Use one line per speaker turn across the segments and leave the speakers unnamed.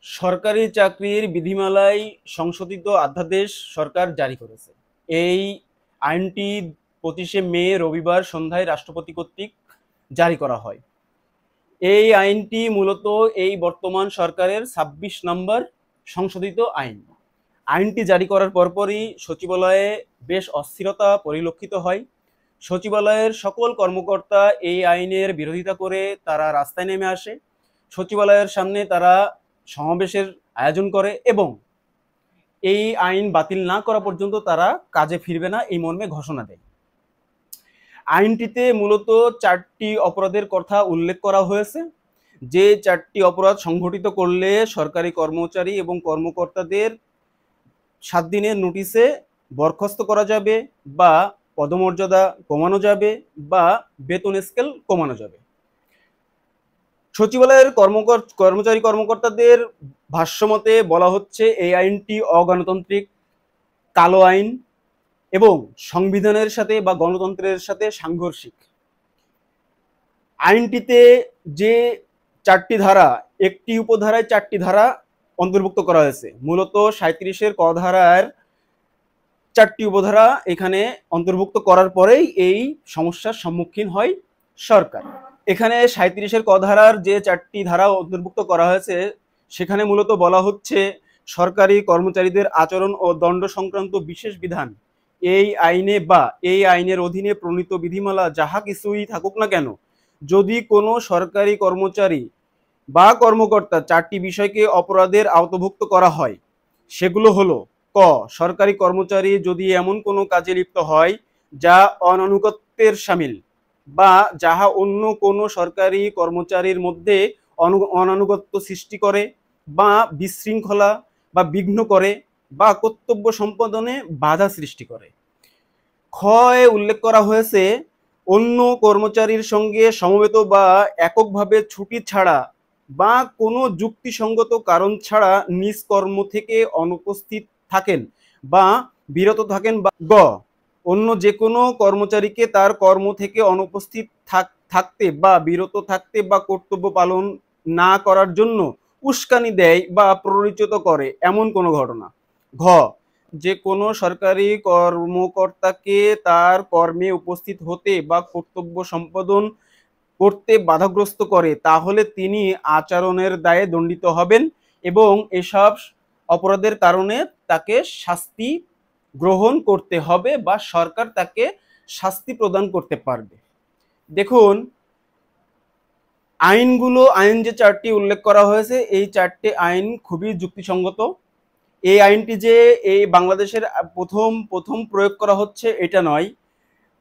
সরকারি চাকরির বিধিমালায় সংশোধিত অধ্যাদেশ সরকার জারি করেছে। এই আইনটি 25শে মে রবিবার সন্ধ্যায় রাষ্ট্রপতি কর্তৃক জারি করা হয়। এই আইনটি মূলত এই বর্তমান সরকারের 26 নম্বর সংশোধিত আইন। আইনটি জারি করার পরপরই সচিবালয়ে বেশ অস্থিরতা পরিলক্ষিত হয়। সচিবালয়ের সকল কর্মকর্তা এই আইনের বিরোধিতা করে তারা রাস্তায় নেমে আসে। সচিবালয়ের সামনে তারা সমাবেশের আয়োজন করে এবং এই আইন বাতিল না করা পর্যন্ত তারা কাজে ফিরবে না এই মর্মে ঘোষণা দেয়। আইনটিতে মূলত 4টি অপরাধের কথা উল্লেখ করা হয়েছে। যে 4টি অপরাধ সংঘটিত করলে সরকারি কর্মচারী এবং কর্মকর্তাদের 7 দিনের নোটিশে বরখাস্ত করা যাবে বা পদমর্যাদা কমানো যাবে বা বেতন স্কেল কমানো যাবে। সচিবালয়ের কর্মচারী কর্মকর্তাদের ভাষ্যমতে বলা হচ্ছে এই আইনটি অগণতান্ত্রিক, কালো আইন এবং সংবিধানের সাথে বা গণতন্ত্রের সাথে সাংঘর্ষিক। আইনটিতে যে 4টি ধারা, একটি উপধারায় 4টি ধারা অন্তর্ভুক্ত করা হয়েছে। মূলত 37-এর ক ধারার 4টি উপধারা এখানে অন্তর্ভুক্ত করার পরেই এই সমস্যার সম্মুখীন হয় সরকার। এখানে 37-এর ক ধারার যে 4টি ধারা অন্তর্ভুক্ত করা হয়েছে সেখানে মূলত বলা হচ্ছে সরকারি কর্মচারীদের আচরণ ও দণ্ড সংক্রান্ত বিশেষ বিধান এই আইনে বা এই আইনের অধীনে প্রণীত বিধিমালা যাহা কিছুই থাকুক না কেন, যদি কোনো সরকারি কর্মচারী বা কর্মকর্তা 4টি বিষয়কে অপরাধের আওতাভুক্ত করা হয়, সেগুলো হলো ক, সরকারি কর্মচারী যদি এমন কোনো কাজে লিপ্ত হয় যা অনানুগত্যের শামিল বা যাহা অন্য কোনো সরকারি কর্মচারীর মধ্যে অনানুগত্য সৃষ্টি করে বা বিশৃঙ্খলা বা বিঘ্ন করে বা কর্তব্য সম্পাদনে বাধা সৃষ্টি করে। ক্ষয়ে উল্লেখ করা হয়েছে অন্য কর্মচারীর সঙ্গে সমবেত বা এককভাবে ছুটি ছাড়া বা কোনো যুক্তিসঙ্গত কারণ ছাড়া নিজ কর্ম থেকে অনুপস্থিত থাকেন বা বিরত থাকেন বা গ, অন্য যে কোনো কর্মচারীকে তার কর্ম থেকে অনুপস্থিত থাকতে বা বিরত থাকতে বা কর্তব্য পালন না করার জন্য উস্কানি দেয় বা প্ররোচিত করে এমন কোনো ঘটনা। ঘ, যে কোনো সরকারি কর্মকর্তাকে তার কর্মে উপস্থিত হতে বা কর্তব্য সম্পাদন করতে বাধাগ্রস্ত করে তাহলে তিনি আচরণের দায়ে দণ্ডিত হবেন এবং এসব অপরাধের কারণে তাকে শাস্তি গ্রহণ করতে হবে বা সরকার তাকে শাস্তি প্রদান করতে পারবে। দেখুন, আইন যে 4টি উল্লেখ করা হয়েছে এই 4টি আইন খুবই যুক্তিসঙ্গত। এই আইনটি যে এই বাংলাদেশের প্রথম প্রয়োগ করা হচ্ছে এটা নয়।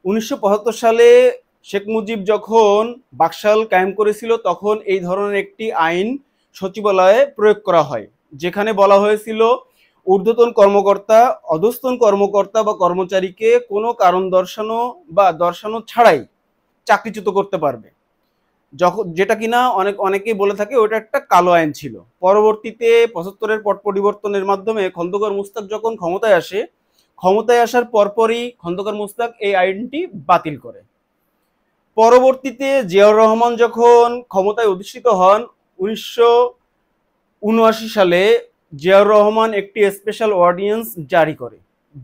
1975 সালে শেখ মুজিব যখন বাকশাল কায়েম করেছিল তখন এই ধরনের একটি আইন সচিবালয়ে প্রয়োগ করা হয়, যেখানে বলা হয়েছিল ঊর্ধ্বতন কর্মকর্তা অধস্তন কর্মকর্তা বা কর্মচারীকে কোনো কারণ দর্শানো ছাড়াই চাকরিচ্যুত করতে পারবে, যেটা কিনা অনেকেই বলে থাকে ওটা একটা কালো আইন ছিল। পরবর্তীতে 75-এর পট পরিবর্তনের মাধ্যমে খন্দকার মুশতাক যখন ক্ষমতায় আসার পরপরই খন্দকার মুশতাক এই আইনটি বাতিল করে। পরবর্তীতে জিয়াউর রহমান যখন ক্ষমতায় অধিষ্ঠিত হন 1979 সালে জিয়াউর রহমান একটি স্পেশাল অর্ডিন্যান্স জারি করে,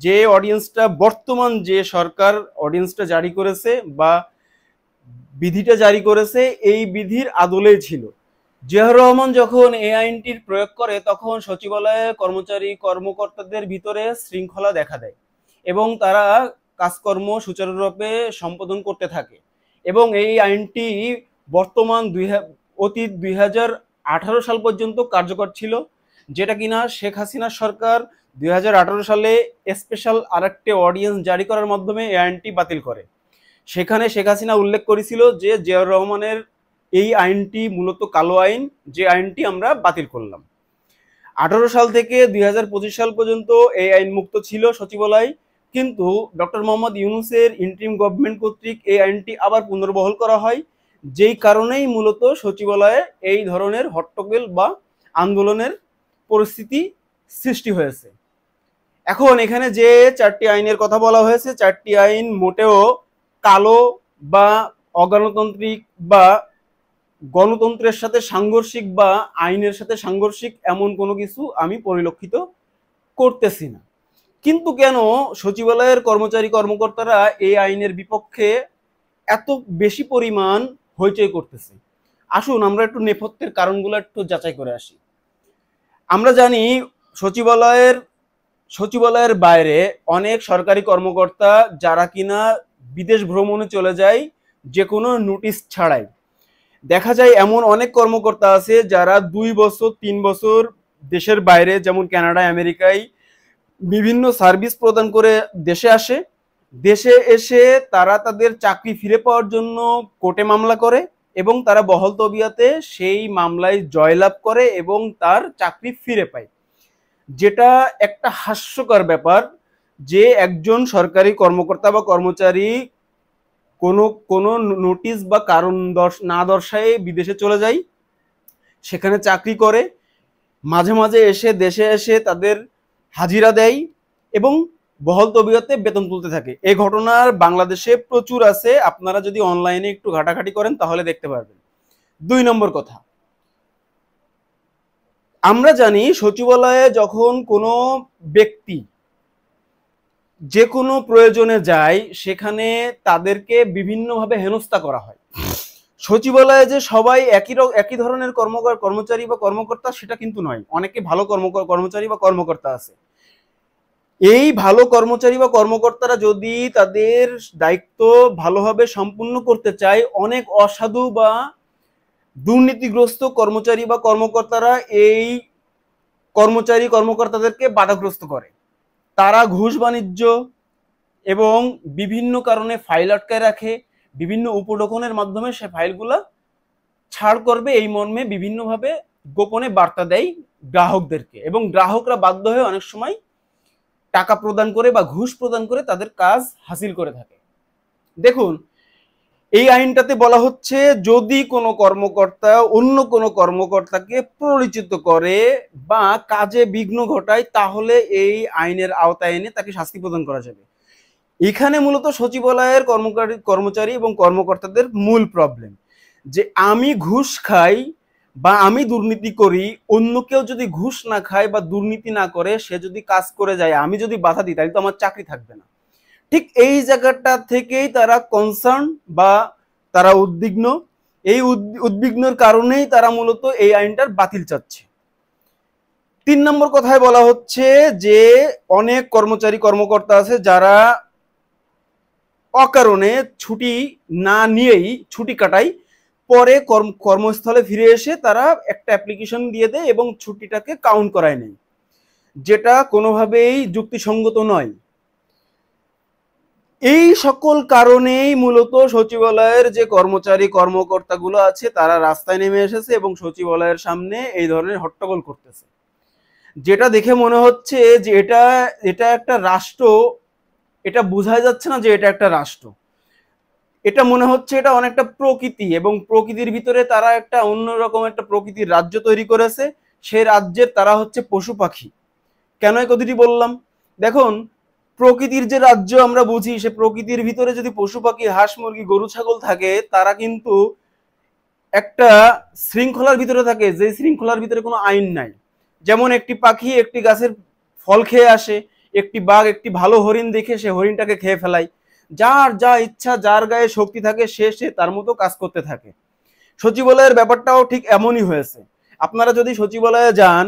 যে অর্ডিন্যান্সটা বর্তমান যে সরকার অর্ডিন্যান্সটা জারি করেছে বা বিধিটা জারি করেছে এই বিধির আদলেই ছিল। জিয়াউর রহমান যখন এই আইনটির প্রয়োগ করে তখন সচিবালয়ে কর্মকর্তাদের ভিতরে শৃঙ্খলা দেখা দেয় এবং তারা কাজকর্ম সুচারুরূপে সম্পাদন করতে থাকে এবং এই আইনটি বর্তমান 2018 সাল পর্যন্ত কার্যকর ছিল, যেটা কিনা শেখ হাসিনা সরকার 2018 সালে স্পেশাল আরেকটি অর্ডিন্যান্স জারি করার মাধ্যমে এই আইনটি বাতিল করে। সেখানে শেখ হাসিনা উল্লেখ করেছিল যে জিয়াউর রহমানের এই আইনটি মূলত কালো আইন, যে আইনটি আমরা বাতিল করলাম। 18 সাল থেকে 2025 সাল পর্যন্ত এই আইন মুক্ত ছিল সচিবালয়, কিন্তু ডক্টর মোহাম্মদ ইউনূসের ইন্টারিম গভর্নমেন্ট কর্তৃক এই আইনটি আবার পুনর্বহাল করা হয়, যেই কারণেই মূলত সচিবালয়ে এই ধরনের হট্টগোল বা আন্দোলনের পরিস্থিতি সৃষ্টি হয়েছে। এখন এখানে যে 4টি আইনের কথা বলা হয়েছে 4টি আইন মোটেও কালো বা অগণতান্ত্রিক বা গণতন্ত্রের সাথে সাংঘর্ষিক বা আইনের সাথে সাংঘর্ষিক এমন কোনো কিছু আমি পরিলক্ষিত করতেছি না। কিন্তু কেন সচিবালয়ের কর্মচারী কর্মকর্তারা এই আইনের বিপক্ষে এত বেশি পরিমাণ হইচই করতেছে? আসুন আমরা একটু নেপথ্যের কারণগুলো একটু যাচাই করে আসি। আমরা জানি সচিবালয়ের বাইরে অনেক সরকারি কর্মকর্তা যারা কিনা বিদেশ ভ্রমণে চলে যায় যে কোনো নোটিশ ছাড়াই। দেখা যায় এমন অনেক কর্মকর্তা আছে যারা 2 বছর 3 বছর দেশের বাইরে, যেমন কানাডা, আমেরিকায় বিভিন্ন সার্ভিস প্রদান করে দেশে আসে। দেশে এসে তারা তাদের চাকরি ফিরে পাওয়ার জন্য কোর্টে মামলা করে এবং তারা বহাল তবিয়াতে সেই মামলায় জয়লাভ করে এবং তার চাকরি ফিরে পায়। যেটা একটা হাস্যকর ব্যাপার যে একজন সরকারি কর্মকর্তা বা কর্মচারী কোনো নোটিশ বা কারণ না দর্শায় বিদেশে চলে যায়, সেখানে চাকরি করে, মাঝে মাঝে এসে দেশে এসে তাদের হাজিরা দেয় এবং বহাল তবিয়তে বেতন তুলতে থাকে। এই ঘটনার বাংলাদেশে প্রচুর আছে, আপনারা যদি অনলাইনে একটু ঘাটাঘাটি করেন তাহলে দেখতে পারবেন। 2 নম্বর কথা, আমরা জানি সচিবালয়ে যখন কোনো ব্যক্তি যে কোনো প্রয়োজনে যায় সেখানে তাদেরকে বিভিন্নভাবে হেনস্থা করা হয়। সচিবালয়ে যে সবাই একই ধরনের কর্মচারী বা কর্মকর্তা সেটা কিন্তু নয়, অনেকে ভালো কর্মচারী বা কর্মকর্তা আছে। এই ভালো কর্মচারী বা কর্মকর্তারা যদি তাদের দায়িত্ব ভালোভাবে সম্পূর্ণ করতে চায়, অনেক অসাধু বা দুর্নীতিগ্রস্ত কর্মচারী বা কর্মকর্তারা এই কর্মচারী-কর্মকর্তাদেরকে বাধাগ্রস্ত করে। তারা ঘুষ বাণিজ্য এবং বিভিন্ন কারণে ফাইল আটকায় রাখে, বিভিন্ন উপঢৌকনের মাধ্যমে সে ফাইলগুলা ছাড় করবে এই মর্মে বিভিন্নভাবে গোপনে বার্তা দেয় গ্রাহকদেরকে, এবং গ্রাহকরা বাধ্য হয়ে অনেক সময় টাকা প্রদান করে বা ঘুষ প্রদান করে তাদের কাজ হাসিল করে থাকে। দেখুন, এই আইনটাতে বলা হচ্ছে যদি কোনো কর্মকর্তা অন্য কোনো কর্মকর্তাকে প্ররোচিত করে বা কাজে বিঘ্ন ঘটায় তাহলে এই আইনের আওতায় এনে তাকে শাস্তি প্রদান করা যাবে। এখানে মূলত সচিবালয়ের কর্মচারী এবং কর্মকর্তাদের মূল প্রবলেম যে আমি ঘুষ খাই বা আমি দুর্নীতি করি, অন্য কেউ যদি ঘুষ না খায় বা দুর্নীতি না করে সে যদি কাজ করে যায়, আমি যদি বাধা দিই তাহলে তো আমার চাকরি থাকবে না। ঠিক এই জায়গাটা থেকেই তারা কনসার্ন বা তারা উদ্বিগ্ন। এই উদ্বিগ্নের কারণেই তারা মূলত এই আইনটার বাতিল চাচ্ছে। 3 নম্বর কথায় বলা হচ্ছে যে অনেক কর্মচারী কর্মকর্তা আছে যারা অকারণে ছুটি না নিয়েই ছুটি কাটায়, পরে কর্মস্থলে ফিরে এসে তারা একটা অ্যাপ্লিকেশন দিয়ে দেয় এবং ছুটিটাকে কাউন্ট করায় নেয়, যেটা কোনোভাবেই যুক্তিসঙ্গত নয়। এই সকল কারণেই মূলত সচিবালয়ের যে কর্মচারী কর্মকর্তাগুলো আছে তারা রাস্তায় নেমে এসেছে এবং সচিবালয়ের সামনে এই ধরনের হট্টগোল করতেছে, যেটা দেখে মনে হচ্ছে যে এটা একটা রাষ্ট্র। এটা বোঝা যাচ্ছে না যে এটা একটা রাষ্ট্র, এটা মনে হচ্ছে এটা অনেকটা প্রকৃতি, এবং প্রকৃতির ভিতরে তারা একটা অন্যরকম একটা প্রকৃতির রাজ্য তৈরি করেছে। সেই রাজ্যের তারা হচ্ছে পশু পাখি। কেন এই কথাটি বললাম? দেখুন, প্রকৃতির যে রাজ্য আমরা বুঝি, সে প্রকৃতির ভিতরে যদি পশু পাখি, হাঁস মুরগি, গরু ছাগল থাকে, তারা কিন্তু একটা শৃঙ্খলার ভিতরে থাকে, যে শৃঙ্খলার ভিতরে কোনো আইন নাই। যেমন একটি পাখি একটি গাছের ফল খেয়ে আসে, একটি বাঘ একটি ভালো হরিণ দেখে সে হরিণটাকে খেয়ে ফেলায়। যার যা ইচ্ছা, যার গায়ে শক্তি থাকে সে তার মতো কাজ করতে থাকে। সচিবালয়ের ব্যাপারটাও ঠিক এমনই হয়েছে। আপনারা যদি সচিবালয়ে যান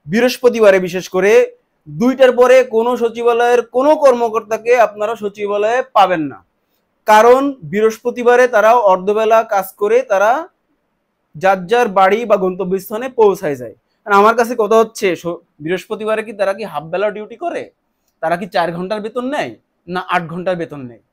বৃহস্পতিবারে, বিশেষ করে 2টার পরে কোনো সচিবালয়ের কোনো কর্মকর্তাকে আপনারা সচিবালয়ে পাবেন না, কারণ বৃহস্পতিবারে তারা অর্ধবেলা কাজ করে তারা যার যার বাড়ি বা গন্তব্যস্থানে পৌঁছায় যায়। আমার কাছে কথা হচ্ছে, বৃহস্পতিবারে কি তারা কি হাফ বেলা ডিউটি করে? তারা কি 4 ঘন্টার বেতন নেয় না 8 ঘন্টার বেতন নেয়?